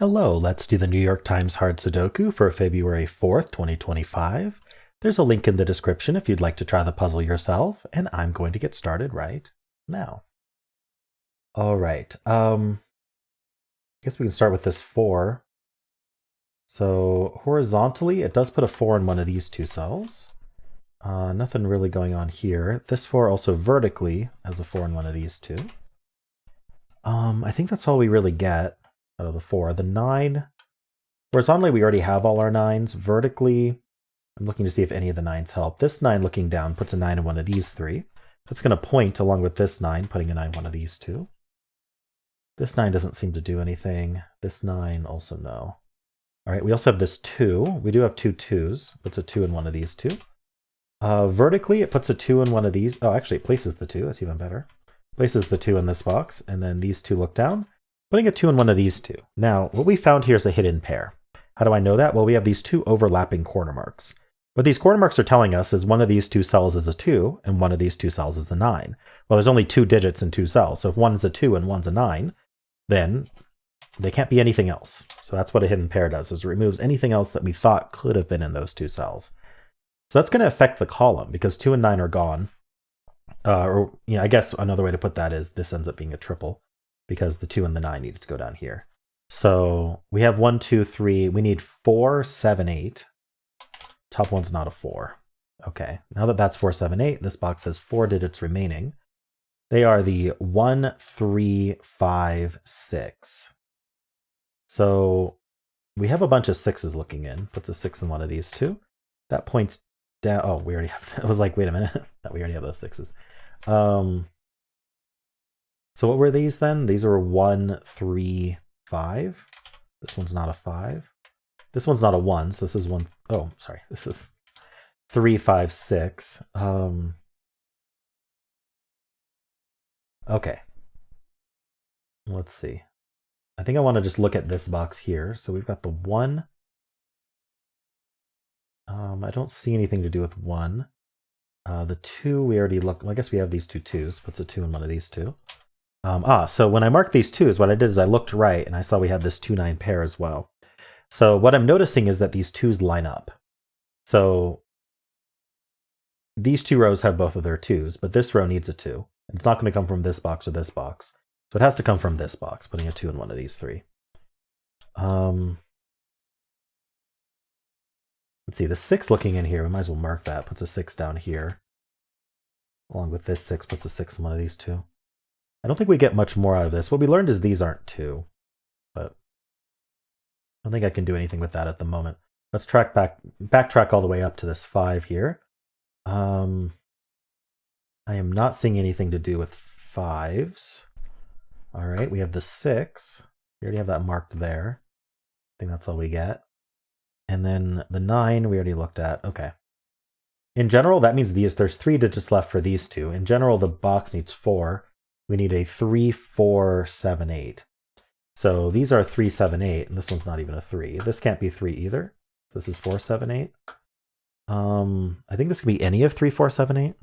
Hello, let's do the New York Times Hard Sudoku for February 4th, 2025. There's a link in the description if you'd like to try the puzzle yourself, and I'm going to get started right now. All right, I guess we can start with this 4. So horizontally, it does put a 4 in one of these two cells. Nothing really going on here. This 4 also vertically has a 4 in one of these two. I think that's all we really get out of the 4. The 9, horizontally we already have all our 9s. Vertically, I'm looking to see if any of the 9s help. This 9 looking down puts a 9 in one of these 3. That's going to point along with this 9, putting a 9 in one of these 2. This 9 doesn't seem to do anything. This 9 also no. All right, we also have this 2. We do have two 2s. Puts a 2 in one of these 2. Vertically, it puts a 2 in one of these. Oh, actually, it places the 2. That's even better. Places the 2 in this box, and then these 2 look down, putting a 2 in one of these 2. Now, what we found here is a hidden pair. How do I know that? Well, we have these 2 overlapping corner marks. What these corner marks are telling us is one of these 2 cells is a 2, and one of these 2 cells is a 9. Well, there's only 2 digits in 2 cells, so if one's a 2 and one's a 9, then they can't be anything else. So that's what a hidden pair does, is it removes anything else that we thought could have been in those 2 cells. So that's going to affect the column, because 2 and 9 are gone. I guess another way to put that is this ends up being a triple, because the 2 and the 9 needed to go down here. So we have 1, 2, 3. We need 4, 7, 8. Top one's not a 4. Okay, now that that's 4, 7, 8, this box has 4 digits remaining. They are the 1, 3, 5, 6. So we have a bunch of 6s looking in. Puts a 6 in one of these 2. That points down. Oh, we already have. I was like, wait a minute. No, we already have those 6s. So what were these then? These are 1, 3, 5. This one's not a 5. This one's not a 1, so this is 1. Oh, sorry. This is 3, 5, 6. Okay. Let's see. I think I want to just look at this box here. So we've got the 1. I don't see anything to do with 1. The 2 we already looked. Well, I guess we have these 2 2s. Puts a 2 in one of these 2. So when I marked these 2s, what I did is I looked right and I saw we had this 2, 9 pair as well. So what I'm noticing is that these 2s line up. So these 2 rows have both of their 2s, but this row needs a 2. It's not going to come from this box or this box. So it has to come from this box, putting a 2 in one of these 3. Let's see, the 6 looking in here, we might as well mark that. Puts a 6 down here. Along with this 6, puts a 6 in one of these 2. I don't think we get much more out of this. What we learned is these aren't 2, but I don't think I can do anything with that at the moment. Let's backtrack all the way up to this 5 here. I am not seeing anything to do with 5s. All right, we have the 6. We already have that marked there. I think that's all we get. And then the 9 we already looked at. Okay. In general, that means there's 3 digits left for these 2. In general, the box needs 4. We need a 3, 4, 7, 8. So these are 3, 7, 8, and this one's not even a 3. This can't be 3 either. So this is 4, 7, 8. I think this could be any of 3, 4, 7, 8.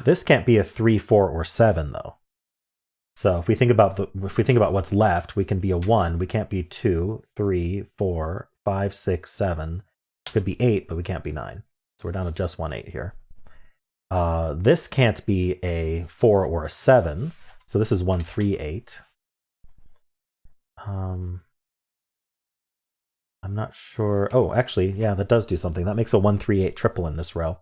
This can't be a 3, 4, or 7 though. So if we think about what's left, we can be a 1. We can't be 2, 3, 4, 5, 6, 7. It could be 8, but we can't be 9. So we're down to just 1 8 here. This can't be a 4 or a 7. So this is 1, 3, 8. I'm not sure. Oh, actually, yeah, that does do something. That makes a 1, 3, 8 triple in this row.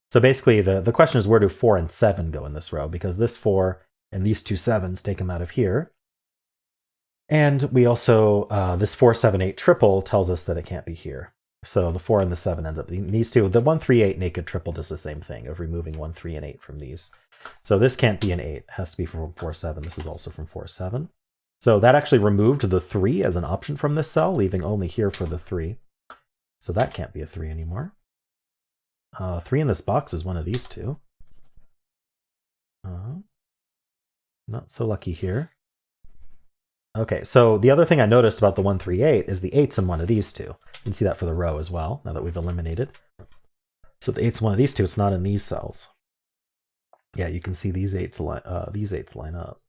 So basically, the question is, where do 4 and 7 go in this row? Because this 4 and these 2 7s take them out of here. And we also, this 4, 7, 8 triple tells us that it can't be here. So the 4 and the 7 end up being these 2. The 1, 3, 8 naked triple does the same thing of removing 1, 3, and 8 from these. So this can't be an 8. It has to be from 4, 7. This is also from 4, 7. So that actually removed the 3 as an option from this cell, leaving only here for the 3. So that can't be a 3 anymore. 3 in this box is one of these 2. Not so lucky here. Okay, so the other thing I noticed about the 1, 3, 8 is the 8's in one of these 2. You can see that for the row as well, now that we've eliminated. So the 8's in one of these 2, it's not in these cells. Yeah, you can see these eights line up.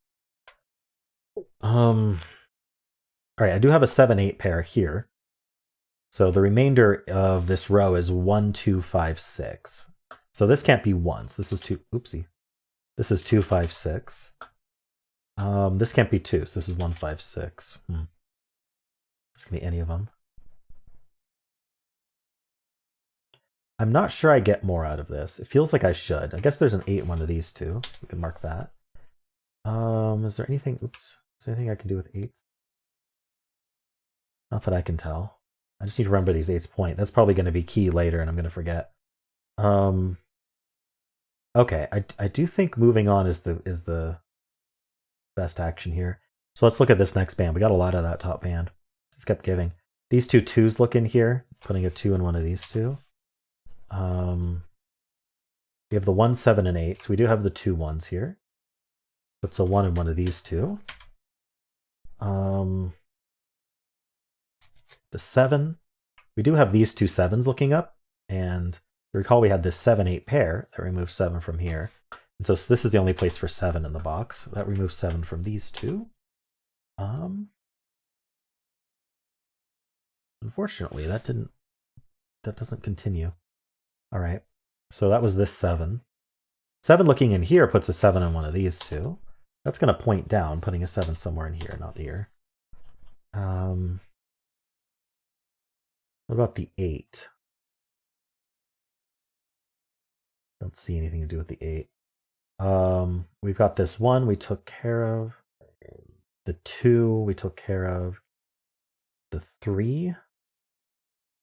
All right, I do have a 7-8 pair here. So the remainder of this row is 1, 2, 5, 6. So this can't be 1. So this is 2. Oopsie. This is 2, 5, 6. This can't be 2. So this is 1, 5, 6. This can be any of them. I'm not sure I get more out of this. It feels like I should. I guess there's an 8 in one of these two. We can mark that. Is there anything? Oops. Is there anything I can do with 8s? Not that I can tell. I just need to remember these 8's point. That's probably going to be key later, and I'm going to forget. Okay, I do think moving on is the best action here. So let's look at this next band. We got a lot of that top band. Just kept giving. These two 2s look in here. Putting a 2 in one of these two. We have the 1, 7, and 8. So we do have the 2 1s here. Puts a 1 in one of these two. The 7. We do have these two 7s looking up. And recall we had this 7, 8 pair that removes 7 from here. And so this is the only place for 7 in the box. That removes 7 from these two. Unfortunately, that doesn't continue. All right. So that was this 7. 7 looking in here puts a 7 in one of these two. That's going to point down, putting a 7 somewhere in here, not here. What about the 8? Don't see anything to do with the 8. We've got this 1 we took care of. The 2 we took care of. The 3. I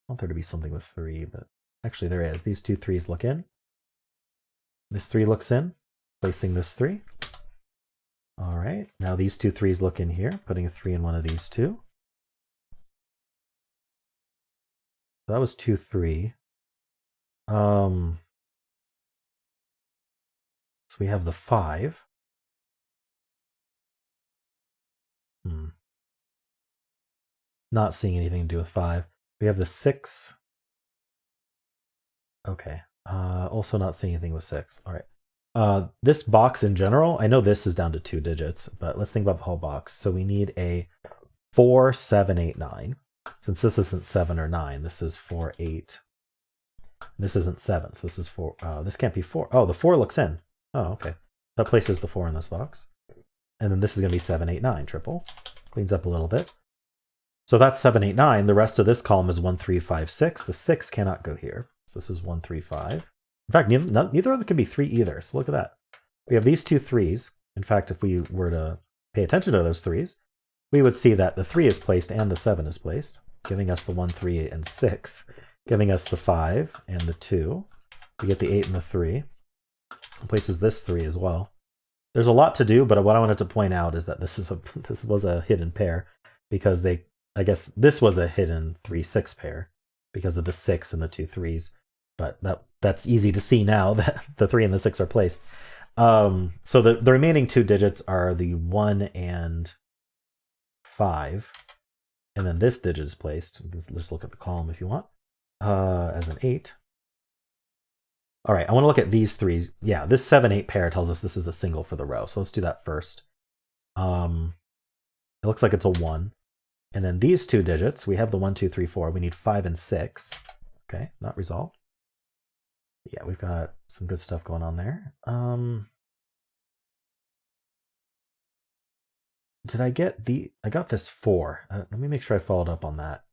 want there to be something with 3, but actually there is. These two 3s look in. This 3 looks in, placing this 3. All right, now these two 3s look in here, putting a 3 in one of these two. So that was 2, 3. So we have the 5. Not seeing anything to do with 5. We have the 6. Okay. Also not seeing anything with 6. All right. This box in general, I know this is down to 2 digits, but let's think about the whole box. So we need a 4, 7, 8, 9. Since this isn't 7 or 9, this is 4, 8. This isn't 7, so this is 4. This can't be 4. Oh, the 4 looks in. Oh, okay. That places the 4 in this box. And then this is going to be 7, 8, 9, triple. Cleans up a little bit. So that's 7, 8, 9. The rest of this column is 1, 3, 5, 6. The 6 cannot go here. So this is 1, 3, 5. In fact, neither of them can be 3 either. So look at that. We have these two 3s. In fact, if we were to pay attention to those 3s, we would see that the 3 is placed and the 7 is placed, giving us the 1, 3, and 6, giving us the 5 and the 2. We get the 8 and the 3. It places this 3 as well. There's a lot to do, but what I wanted to point out is that this was a hidden pair because I guess this was a hidden 3-6 pair because of the 6 and the 2 3s. But that's easy to see now that the 3 and the 6 are placed. So the remaining 2 digits are the 1 and 5. And then this digit is placed. Let's look at the column if you want. As an 8. All right, I want to look at these 3. Yeah, this 7, 8 pair tells us this is a single for the row. So let's do that first. It looks like it's a 1. And then these 2 digits, we have the 1, 2, 3, 4. We need 5 and 6. Okay, not resolved. Yeah, we've got some good stuff going on there. Did I get I got this 4. Let me make sure I followed up on that.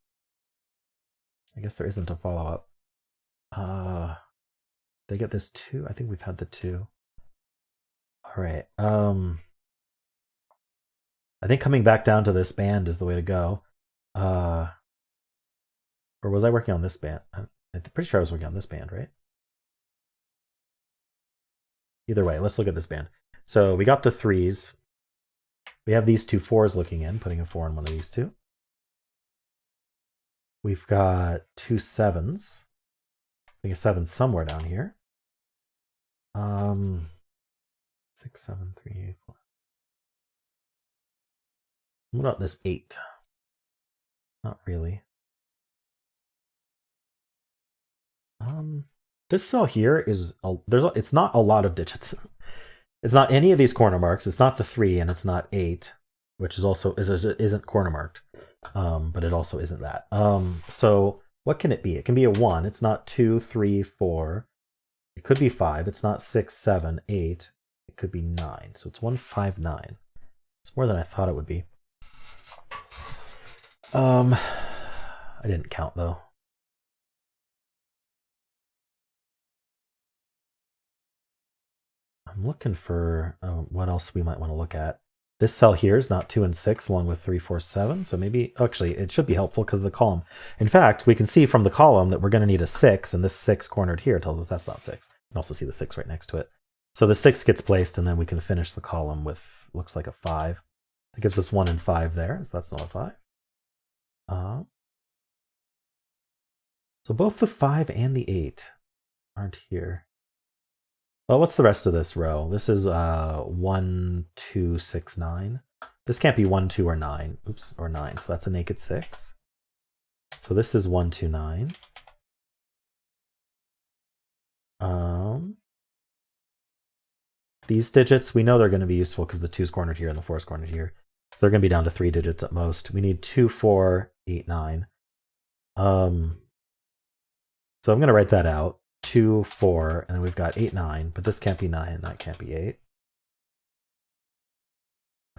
I guess there isn't a follow-up. Did I get this 2? I think we've had the 2. All right. I think coming back down to this band is the way to go. Or was I working on this band? I'm pretty sure I was working on this band, right? Either way, let's look at this band. So we got the 3s. We have these 2 4s looking in, putting a 4 in one of these 2. We've got 2 7s. I think a 7 somewhere down here. 6, 7, 3, 8, 4. What about this 8? Not really. This cell here is it's not a lot of digits. It's not any of these corner marks. It's not the 3 and it's not 8, which is also isn't corner marked. But it also isn't that. So what can it be? It can be a 1. It's not 2, 3, 4. It could be 5. It's not 6, 7, 8. It could be 9. So it's 159. It's more than I thought it would be. I didn't count though. I'm looking for what else we might want to look at. This cell here is not 2 and 6 along with 3, 4, 7. So maybe, actually, it should be helpful because of the column. In fact, we can see from the column that we're going to need a 6, and this 6 cornered here tells us that's not 6. You can also see the 6 right next to it. So the 6 gets placed, and then we can finish the column with, looks like a 5. That gives us 1 and 5 there, so that's not a 5. So both the 5 and the 8 aren't here. Well, what's the rest of this row? This is 1, 2, 6, 9. This can't be 1, 2, or 9. Oops, or 9. So that's a naked 6. So this is 1, 2, 9. These digits, we know they're going to be useful because the 2's cornered here and the 4's cornered here. So they're going to be down to 3 digits at most. We need 2, 4, 8, 9. So I'm going to write that out. 2, 4, and then we've got 8, 9, but this can't be 9, that can't be 8.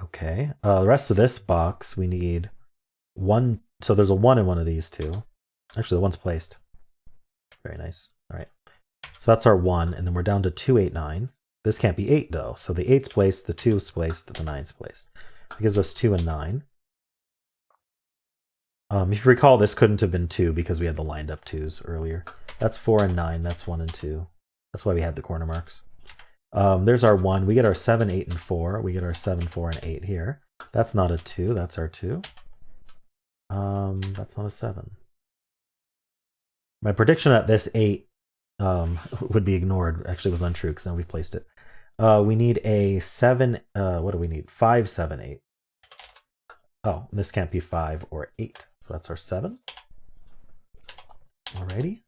Okay, the rest of this box, we need 1, so there's a 1 in one of these two. Actually, the 1's placed. Very nice. All right, so that's our 1, and then we're down to 2, 8, 9. This can't be 8, though, so the 8's placed, the 2's placed, the 9's placed. It gives us 2 and 9. If you recall, this couldn't have been 2 because we had the lined up 2's earlier. That's 4 and 9. That's 1 and 2. That's why we have the corner marks. There's our 1. We get our 7, 8, and 4. We get our 7, 4, and 8 here. That's not a 2. That's our 2. That's not a 7. My prediction that this 8 would be ignored actually was untrue because now we've placed it. We need a 7. What do we need? 5, 7, 8. Oh, this can't be 5 or 8. So that's our 7. Alrighty.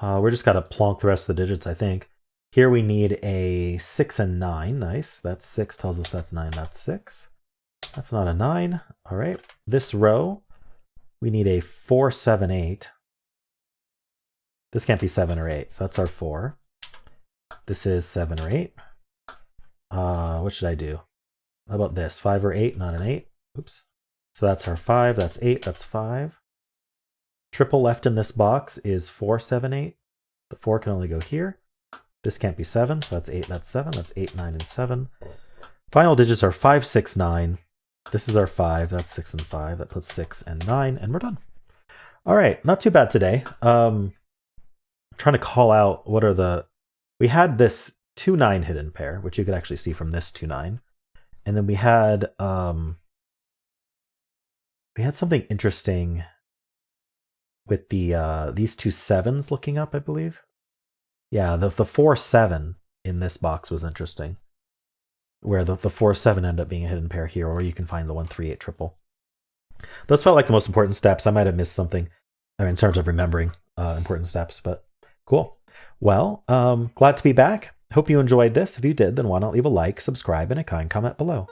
We're just got to plonk the rest of the digits, I think. Here we need a 6 and 9. Nice. That's 6 tells us that's 9. That's 6. That's not a 9. All right. This row, we need a 4, 7, 8. This can't be 7 or 8. So that's our 4. This is 7 or 8. What should I do? How about this? 5 or 8? Not an 8. Oops. So that's our 5. That's 8. That's 5. Triple left in this box is 4, 7, 8. The 4 can only go here. This can't be 7, so that's 8, that's 7. That's 8, 9, and 7. Final digits are 5, 6, 9. This is our 5. That's 6 and 5. That puts 6 and 9, and we're done. All right, not too bad today. I'm trying to call out what are the... We had this 2, 9 hidden pair, which you could actually see from this 2, 9. And then we had something interesting with the these two 7s looking up, I believe. Yeah, the 4, 7 in this box was interesting. Where the 4, 7 end up being a hidden pair here, or you can find the 1, 3, 8 triple. Those felt like the most important steps. I might have missed something in terms of remembering important steps, but cool. Well, glad to be back. Hope you enjoyed this. If you did, then why not leave a like, subscribe, and a kind comment below.